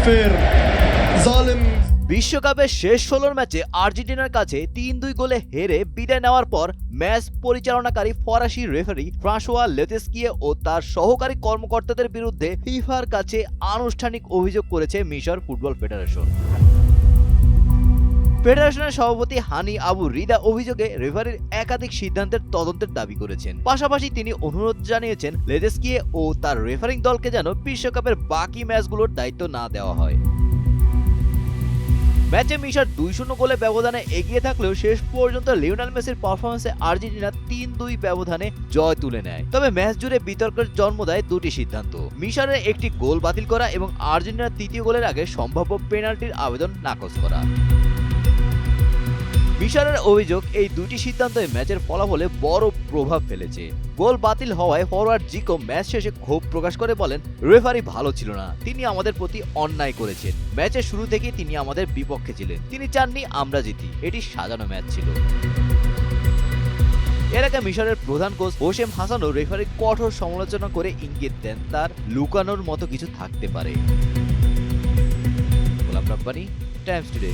फिर जालिम। বিশ্বকাপের শেষ ১৬ ম্যাচে আর্জেন্টিনার কাছে ৩-২ গোলে হেরে বিদায় নেওয়ার পর ম্যাচ পরিচালনাকারী ফরাসি রেফারি ফ্রাঁসোয়া লেতেস্কিয়ে ও তার সহকারী কর্মকর্তাদের বিরুদ্ধে ফিফার কাছে আনুষ্ঠানিক অভিযোগ করেছে মিশর ফুটবল ফেডারেশন। ফেডারেশনের সভাপতি হানি আবু রিদা অভিযোগে রেফারির একাধিক সিদ্ধান্তের তদন্তের দাবি করেছেন। পাশাপাশি তিনি অনুরোধ জানিয়েছেন লেতেস্কিয়ে ও তার রেফারিং দলকে যেন বিশ্বকাপের বাকি ম্যাচগুলোর দায়িত্ব না দেওয়া হয়। ম্যাচে মিশর ২-০ গোলে ব্যবধানে এগিয়ে থাকলেও শেষ পর্যন্ত লিওনেল মেসির পারফরম্যান্সে আর্জেন্টিনা ৩-২ ব্যবধানে জয় তুলে নেয়। তবে ম্যাচ জুড়ে বিতর্কের জন্ম দেয় দুটি সিদ্ধান্ত: মিশরের একটি গোল বাতিল করা এবং আর্জেন্টিনার তৃতীয় গোলের আগে সম্ভাব্য পেনাল্টির আবেদন নাকচ করা। মিশরের অভিযোগ, এই দুটি সিদ্ধান্তই ম্যাচের ফলাফলে বড় প্রভাব ফেলেছে। গোল বাতিল হওয়ায় ফরওয়ার্ড জিকো ম্যাচ শেষে ক্ষোভ প্রকাশ করে বলেন, রেফারি ভালো ছিল না, তিনি আমাদের প্রতি অন্যায় করেছেন। ম্যাচের শুরু থেকেই তিনি আমাদের বিপক্ষে ছিলেন, তিনি চাননি আমরা জিতি, এটি সাজানো ম্যাচ ছিল। এর আগে মিশরের প্রধান কোচ হোসেম হাসানও রেফারির কঠোর সমালোচনা করে ইঙ্গিত দেন তার লুকানোর মতো কিছু থাকতে পারে। Golam Rabbani, Times today.